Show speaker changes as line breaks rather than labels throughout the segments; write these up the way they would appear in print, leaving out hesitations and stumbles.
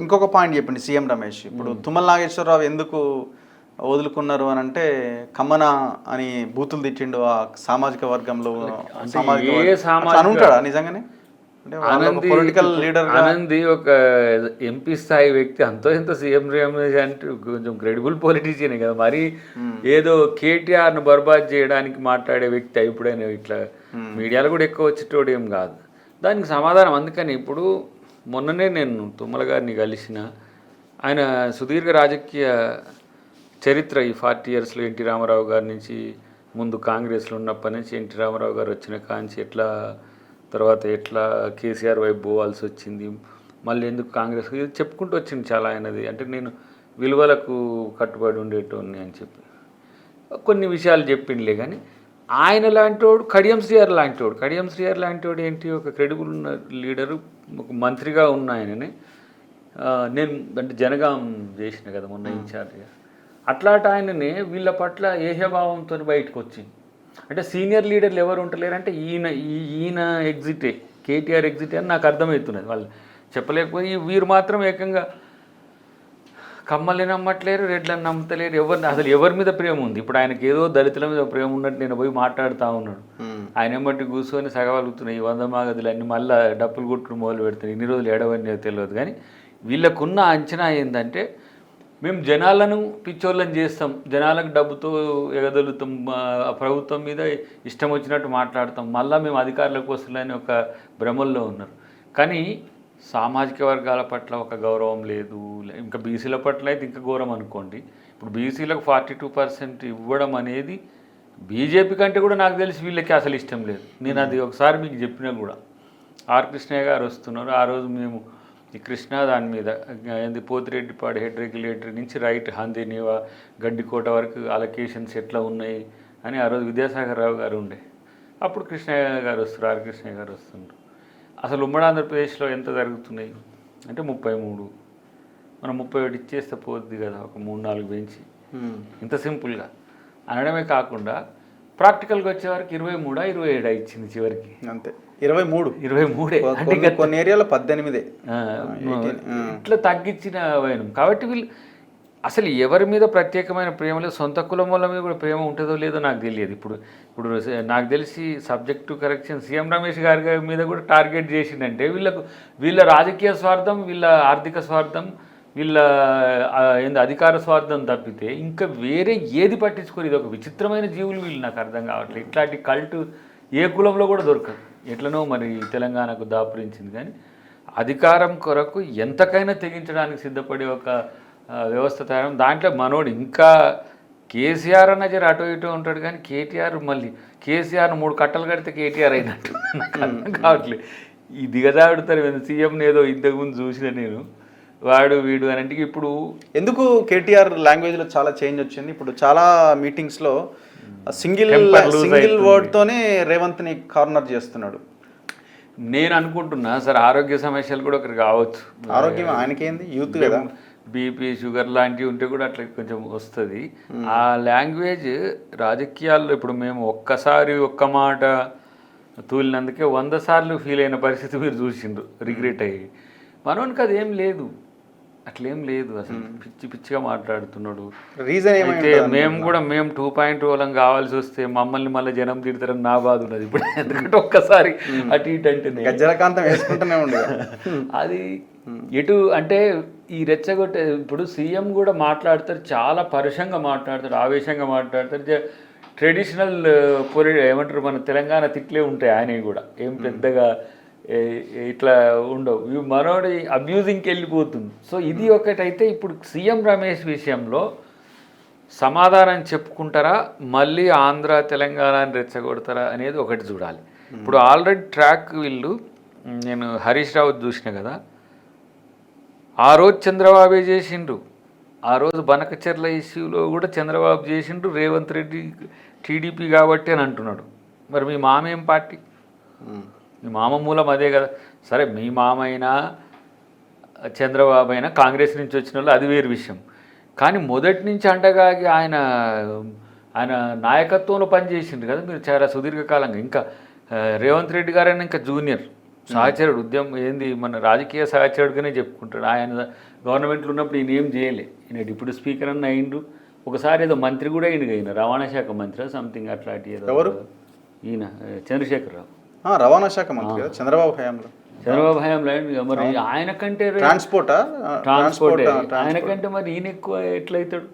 ఇంకొక పాయింట్ చెప్పండి సీఎం రమేష్. ఇప్పుడు తుమ్మల నాగేశ్వరరావు ఎందుకు వదులుకున్నారు అని అంటే కమ్మన అని బూతులు తిట్టిండు ఆ సామాజిక వర్గంలో. అని ఉంటాడా నిజంగానే? పొలిటికల్ లీడర్
ఆనంది ఒక ఎంపీ స్థాయి వ్యక్తి, అంతో ఎంతో సీఎం రమేష్ అంటే కొంచెం క్రెడిబుల్ పొలిటీషియనే కదా. మరి ఏదో కేటీఆర్ను బర్బాద్ చేయడానికి మాట్లాడే వ్యక్తి ఎప్పుడైనా ఇట్లా మీడియాలో కూడా ఎక్కువ వచ్చేటోడు ఏం కాదు. దానికి సమాధానం అందుకని ఇప్పుడు మొన్ననే నేను తుమ్మల గారిని కలిసిన, ఆయన సుదీర్ఘ రాజకీయ చరిత్ర ఈ 40 ఇయర్స్లో ఎన్టీ రామారావు గారి నుంచి ముందు కాంగ్రెస్లో ఉన్నప్పటి నుంచి ఎన్టీ రామారావు గారు వచ్చిన కాంచి ఎట్లా తర్వాత ఎట్లా కేసీఆర్ వైపు పోవాల్సి వచ్చింది, మళ్ళీ ఎందుకు కాంగ్రెస్ చెప్పుకుంటూ వచ్చింది చాలా ఆయనది. అంటే నేను విలువలకు కట్టుబడి ఉండేటోని అని చెప్పి కొన్ని విషయాలు చెప్పిండలే. కానీ ఆయన లాంటివాడు కడియం శ్రీహరి లాంటివాడు. కడియం శ్రీహరి లాంటివాడు ఏంటి, ఒక క్రెడిబుల్ ఉన్న లీడరు, ఒక మంత్రిగా ఉన్న ఆయననే నేను అంటే జనగాం చేసిన కదా మొన్న ఇన్ఛార్జ్గా. అట్లాంటి ఆయననే వీళ్ళ పట్ల ఏహ్యభావంతో బయటకు వచ్చింది. అంటే సీనియర్ లీడర్లు ఎవరు ఉంటలేరంటే ఈయన ఎగ్జిటే, కేటీఆర్ ఎగ్జిటే అని నాకు అర్థమవుతున్నది. వాళ్ళు చెప్పలేకపోయి వీరు మాత్రం ఏకంగా కమ్మల్ని నమ్మట్లేరు, రెడ్లను నమ్మతలేరు, అసలు ఎవరి మీద ప్రేమ ఉంది. ఇప్పుడు ఆయనకి ఏదో దళితుల మీద ప్రేమ ఉన్నట్టు నేను పోయి మాట్లాడుతూ ఉన్నాడు. ఆయన ఏమంటే కూర్చొని సగవలుగుతున్నాయి ఈ 100 మాగదులు అన్నీ మళ్ళీ డప్పులు కొట్టుకుని మొదలు పెడుతున్నాయి. ఇన్ని రోజులు ఏడవని తెలియదు. కానీ వీళ్ళకున్న అంచనా ఏంటంటే మేము జనాలను పిచ్చోళ్ళని చేస్తాం, జనాలకు డబ్బుతో ఎగదలుతాం, ప్రభుత్వం మీద ఇష్టం వచ్చినట్టు మాట్లాడతాం, మళ్ళీ మేము అధికారులకు వస్తుందని ఒక భ్రమల్లో ఉన్నారు. కానీ సామాజిక వర్గాల పట్ల ఒక గౌరవం లేదు. ఇంకా బీసీల పట్ల అయితే ఇంకా ఘోరం అనుకోండి. ఇప్పుడు బీసీలకు 42% ఇవ్వడం అనేది బీజేపీ కంటే కూడా నాకు తెలిసి వీళ్ళకి అసలు ఇష్టం లేదు. నేను అది ఒకసారి మీకు చెప్పినా కూడా. ఆర్ కృష్ణయ్య గారు వస్తున్నారు. ఆ రోజు మేము ఈ కృష్ణా దాని మీద ఏంది పోతిరెడ్డిపాడు హెడ్ రెగ్యులేటరీ నుంచి రైట్ హందీనివా గడ్డికోట వరకు అలొకేషన్స్ ఎట్లా ఉన్నాయి అని ఆ రోజు విద్యాసాగర్ రావు గారు ఉండే. అప్పుడు కృష్ణయ్య గారు వస్తారు, ఆర్ కృష్ణయ్య గారు వస్తుండ్రు. అసలు ఉమ్మడి ఆంధ్రప్రదేశ్లో ఎంత జరుగుతున్నాయి అంటే 33, మనం 31 ఇచ్చేస్తే పోద్ది కదా, ఒక 3-4 పెంచి ఇంత సింపుల్గా అనడమే కాకుండా ప్రాక్టికల్గా వచ్చేవారికి 23-27 ఇచ్చింది చివరికి.
అంతే 23
అంటే
కొన్ని ఏరియాలో 18.
ఇట్లా తగ్గించిన వైనం కాబట్టి వీళ్ళు అసలు ఎవరి మీద ప్రత్యేకమైన ప్రేమ లేదు. సొంత కులం వాళ్ళ మీద కూడా ప్రేమ ఉంటుందో లేదో నాకు తెలియదు. ఇప్పుడు నాకు తెలిసి సబ్జెక్టు కరెక్షన్ సీఎం రమేష్ గారి మీద కూడా టార్గెట్ చేసిందంటే వీళ్ళ రాజకీయ స్వార్థం, వీళ్ళ ఆర్థిక స్వార్థం, వీళ్ళ అధికార స్వార్థం తప్పితే ఇంకా వేరే ఏది పట్టించుకోరు. ఇది ఒక విచిత్రమైన జీవులు వీళ్ళు, నాకు అర్థం కావట్లేదు. ఇట్లాంటి కల్టు ఏ కులంలో కూడా దొరకదు. ఎట్లనో మరి తెలంగాణకు దాపురించింది. కానీ అధికారం కొరకు ఎంతకైనా తెగించడానికి సిద్ధపడే ఒక వ్యవస్థ తయారు. దాంట్లో మనోడు ఇంకా కేసీఆర్ అన్న జర అటు ఇటు ఉంటాడు. కానీ కేటీఆర్ మళ్ళీ కేసీఆర్ 3 కట్టలు కడితే కేటీఆర్ అయినట్టు నాకు అర్థం కావట్లేదు. ఈ దిగజాడుతారు సీఎంని ఏదో ఇంతకుముందు చూసిన నేను వాడు వీడు అని అంటే. ఇప్పుడు
ఎందుకు కేటీఆర్ లాంగ్వేజ్లో చాలా చేంజ్ వచ్చింది. ఇప్పుడు చాలా మీటింగ్స్లో సింగిల్ వర్డ్తోనే రేవంత్ని కార్నర్ చేస్తున్నాడు.
నేను అనుకుంటున్నా సార్ ఆరోగ్య సమస్యలు కూడా ఒకరికి కావచ్చు.
ఆరోగ్యం ఆయనకేంది, యూత్ కదా,
బీపీ షుగర్ లాంటివి ఉంటే కూడా అట్లా కొంచెం వస్తుంది. ఆ లాంగ్వేజ్ రాజకీయాల్లో ఇప్పుడు మేము ఒక్కసారి ఒక్క మాట తూలినందుకే 100 సార్లు ఫీల్ అయిన పరిస్థితి మీరు చూసిండ్రు, రిగ్రెట్ అయ్యి. మనోనికి అది ఏం లేదు, అట్లేం లేదు. అసలు పిచ్చిగా మాట్లాడుతున్నాడు.
రీజన్
అయితే మేము 2.0 వాళ్ళం కావాల్సి వస్తే మమ్మల్ని మళ్ళీ జనం తిడతారని నా బాధ ఉన్నది ఇప్పుడు. ఎందుకంటే ఒక్కసారి అటు ఇటు అంటే
గజ్జలకాంతం వేసుకుంటూనే ఉండదు
అది ఎటు అంటే ఈ రెచ్చగొట్టే. ఇప్పుడు సీఎం కూడా మాట్లాడతారు, చాలా పరుషంగా మాట్లాడతాడు, ఆవేశంగా మాట్లాడతారు. ట్రెడిషనల్ ఏమంటారు మన తెలంగాణ తిట్లే ఉంటాయి ఆయనవి కూడా, ఏం పెద్దగా ఇట్లా ఉండవు. మనోడి అబ్యూజింగ్కి వెళ్ళిపోతుంది. సో ఇది ఒకటైతే ఇప్పుడు సీఎం రమేష్ విషయంలో సమాధానం చెప్పుకుంటారా, మళ్ళీ ఆంధ్ర తెలంగాణని రెచ్చగొడతారా అనేది ఒకటి చూడాలి. ఇప్పుడు ఆల్రెడీ ట్రాక్ వీళ్ళు నేను హరీష్ రావు చూసిన కదా, ఆ రోజు చంద్రబాబే చేసిండ్రు, ఆ రోజు బనకచెర్ల ఇష్యూలో కూడా చంద్రబాబు చేసిండ్రు, రేవంత్ రెడ్డి టీడీపీ కాబట్టి అని అంటున్నాడు. మరి మీ మామ ఏం పార్టీ? మీ మామ మూలం అదే కదా. సరే మీ మామ అయినా చంద్రబాబు అయినా కాంగ్రెస్ నుంచి వచ్చిన వాళ్ళు అది వేరు విషయం. కానీ మొదటి నుంచి అండగాగి ఆయన నాయకత్వంలో పనిచేసిండ్రు కదా మీరు చాలా సుదీర్ఘకాలంగా. ఇంకా రేవంత్ రెడ్డి గారైనా ఇంకా జూనియర్, సహచరుడు ఉద్యమం ఏంది మన రాజకీయ సహచరుడుగానే చెప్పుకుంటాడు. ఆయన గవర్నమెంట్లో ఉన్నప్పుడు ఈయన ఏం చేయలే, ఈయన డిప్యూటీ స్పీకర్ అన్న అయిండు, ఒకసారి ఏదో మంత్రి కూడా అయిండు, ఈయన రవాణా శాఖ మంత్రి సంథింగ్ అట్లాంటి ఏదో.
ఎవరు
ఈయన చంద్రశేఖరరావు
రవాణా శాఖ మంత్రి కదా చంద్రబాబు హయాంలో.
చంద్రబాబు హయాంలో అయిండు. మరి ఆయన కంటే
ట్రాన్స్పోర్ట్
ఆయన కంటే మరి ఈయన ఎక్కువ ఎట్లయితాడు?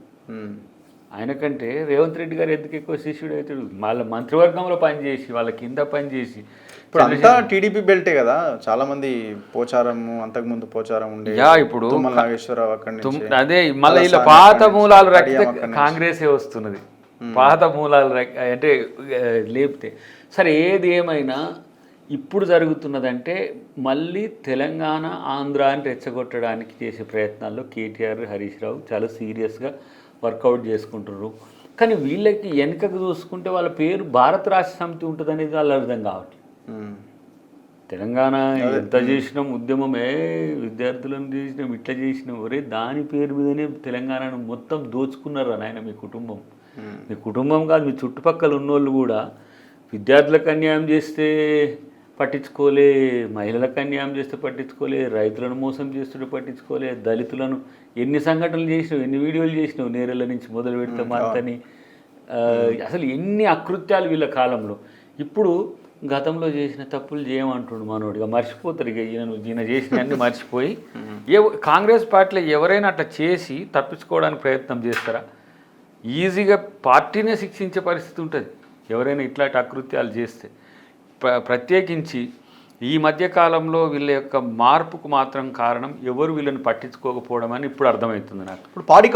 ఆయన కంటే రేవంత్ రెడ్డి గారు ఎందుకు ఎక్కువ శిష్యుడు అవుతాడు? వాళ్ళ మంత్రివర్గంలో పనిచేసి వాళ్ళ కింద పనిచేసి.
ఇప్పుడు అంతా టీడీపీ బెల్టే కదా, చాలా మంది పోచారం, అంతకుముందు పోచారం ఉండే,
ఇప్పుడు
తుమ్మల నాగేశ్వరరావు అక్కడి నుంచి,
అదే మళ్ళీ ఇలా పాత మూలాలు రక్కితే కాంగ్రెసే వస్తున్నది. పాత మూలాలు అంటే లేపితే సరే. ఏది ఏమైనా ఇప్పుడు జరుగుతున్నదంటే మళ్ళీ తెలంగాణ ఆంధ్రాని రెచ్చగొట్టడానికి చేసే ప్రయత్నాల్లో కేటీఆర్, హరీష్ రావు చాలా సీరియస్గా వర్కౌట్ చేసుకుంటున్నారు. కానీ వీళ్ళకి వెనుకకు చూసుకుంటే వాళ్ళ పేరు భారత రాష్ట్ర సమితి ఉంటుంది అనేది వాళ్ళు అర్థం కావట్లేదు. తెలంగాణ ఎంత చేసినాం ఉద్యమమే, విద్యార్థులను చేసినాం, ఇట్లా చేసినాం, ఒరే దాని పేరు మీదనే తెలంగాణను మొత్తం దోచుకున్నారు నాయన మీ కుటుంబం. మీ కుటుంబం కాదు, మీ చుట్టుపక్కల ఉన్నోళ్ళు కూడా విద్యార్థులకు అన్యాయం చేస్తే పట్టించుకోలే, మహిళలకు అన్యాయం చేస్తే పట్టించుకోలే, రైతులను మోసం చేస్తుంటే పట్టించుకోలే, దళితులను ఎన్ని సంఘటనలు చేసినావు, ఎన్ని వీడియోలు చేసినావు, నేరెళ్ళ నుంచి మొదలు పెడితే మాతని, అసలు ఎన్ని అకృత్యాలు వీళ్ళ కాలంలో. ఇప్పుడు గతంలో చేసిన తప్పులు చేయమంటుండు మనోడిగా, మర్చిపోతారు. ఇక ఈయన చేసిన అన్ని మర్చిపోయి కాంగ్రెస్ పార్టీలో ఎవరైనా అట్లా చేసి తప్పించుకోవడానికి ప్రయత్నం చేస్తారా? ఈజీగా పార్టీనే శిక్షించే పరిస్థితి ఉంటుంది ఎవరైనా ఇట్లాంటి అకృత్యాలు చేస్తే. ప్రత్యేకించి ఈ మధ్యకాలంలో వీళ్ళ యొక్క మార్పుకు మాత్రం కారణం ఎవరు వీళ్ళని పట్టించుకోకపోవడం అని ఇప్పుడు అర్థమవుతుంది నాకు.
ఇప్పుడు పాడి